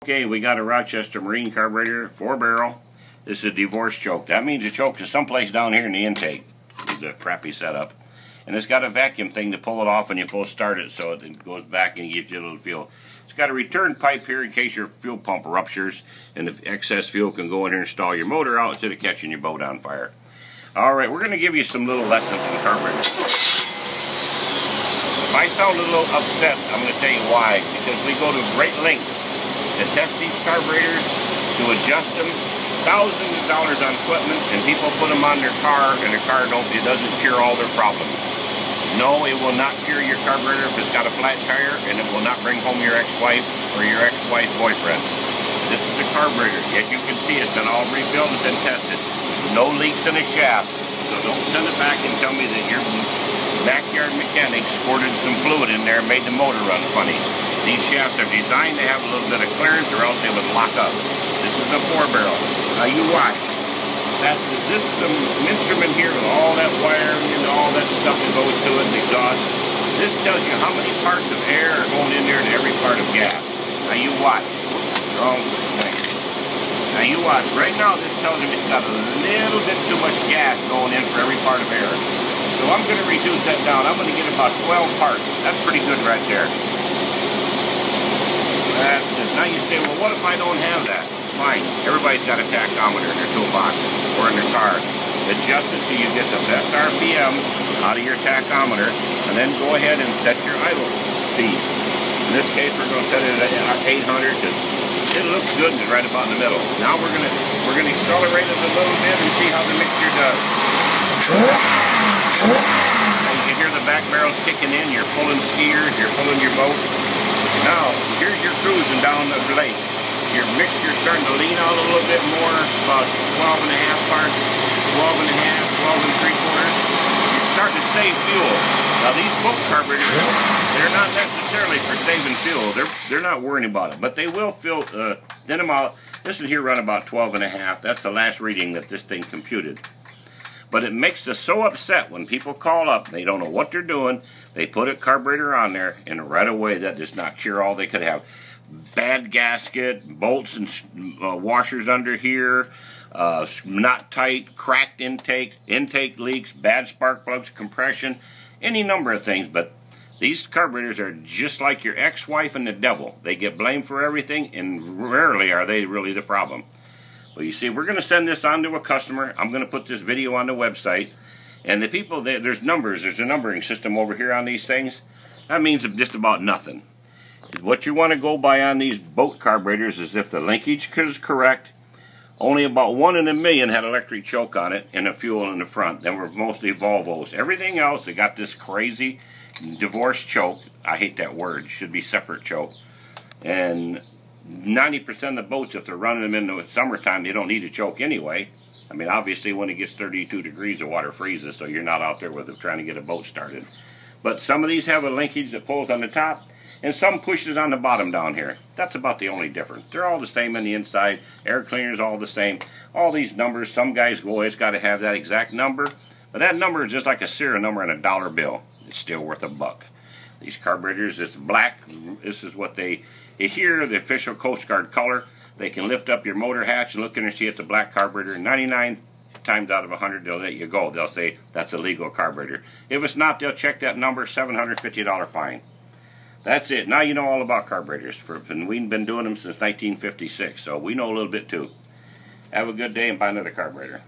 Okay, we got a Rochester Marine carburetor, 4-barrel. This is a divorce choke. That means the choke is someplace down here in the intake. It's a crappy setup. And it's got a vacuum thing to pull it off when you full start it, so it goes back and gives you a little fuel. It's got a return pipe here in case your fuel pump ruptures and the excess fuel can go in here and stall your motor out instead of catching your boat on fire. Alright, we're going to give you some little lessons in carburetor. If I sound a little upset, I'm going to tell you why. Because we go to great lengths to test these carburetors, to adjust them, thousands of dollars on equipment, and people put them on their car, and their car it doesn't cure all their problems. No, it will not cure your carburetor if it's got a flat tire, and it will not bring home your ex-wife or your ex-wife's boyfriend. This is the carburetor. As you can see, it's been all rebuilt and been tested. No leaks in the shaft, so don't send it back and tell me that your backyard mechanic squirted some fluid in there and made the motor run funny. These shafts are designed to have a little bit of clearance or else they would lock up. This is a 4-barrel. Now you watch. This is an instrument here with all that wiring and all that stuff that goes to it, the exhaust. This tells you how many parts of air are going in there to every part of gas. Now you watch. Wrong thing. Now you watch. Right now this tells me it's got a little bit too much gas going in for every part of air. So I'm going to reduce that down. I'm going to get about 12 parts. That's pretty good right there. That's good. Now you say, well, what if I don't have that? Fine. Everybody's got a tachometer in their toolbox or in their car. Adjust it so you get the best RPM out of your tachometer, and then go ahead and set your idle speed. In this case, we're going to set it at 800 because it looks good and it's right about in the middle. Now we're going to accelerate it a little bit and see how the mixture does. Now you can hear the back barrels kicking in. You're pulling skiers. You're pulling your boat. Now, here's your cruising down the lake. Your mixture's starting to lean out a little bit more, about 12 and a half parts, 12 and a half, 12 and 3/4. You're starting to save fuel. Now, these boat carburetors, they're not necessarily for saving fuel. They're not worrying about it, but they will fill, thin them out. This one here run about 12 and a half. That's the last reading that this thing computed. But it makes us so upset when people call up, they don't know what they're doing. They put a carburetor on there, and right away that does not cure all they could have. Bad gasket, bolts and washers under here, not tight, cracked intake leaks, bad spark plugs, compression, any number of things. But these carburetors are just like your ex-wife and the devil. They get blamed for everything, and rarely are they really the problem. But you see, we're going to send this on to a customer. I'm going to put this video on the website. And the people, there's numbers. There's a numbering system over here on these things. That means just about nothing. What you want to go by on these boat carburetors is if the linkage is correct. Only about 1 in a million had electric choke on it and a fuel in the front. Then were mostly Volvos. Everything else, they got this crazy divorce choke. I hate that word. It should be separate choke. And 90% of the boats, if they're running them in the summertime, they don't need a choke anyway. I mean, obviously, when it gets 32 degrees, the water freezes, so you're not out there with it trying to get a boat started. But some of these have a linkage that pulls on the top, and some pushes on the bottom down here. That's about the only difference. They're all the same on the inside. Air cleaner's all the same. All these numbers, some guys go, it's got to have that exact number. But that number is just like a serial number on a dollar bill. It's still worth $1. These carburetors, it's black. This is what they hear, the official Coast Guard color. They can lift up your motor hatch and look in and see it's a black carburetor. 99 times out of 100, they'll let you go. They'll say that's a legal carburetor. If it's not, they'll check that number, $750 fine. That's it. Now you know all about carburetors. And we've been doing them since 1956, so we know a little bit too. Have a good day and buy another carburetor.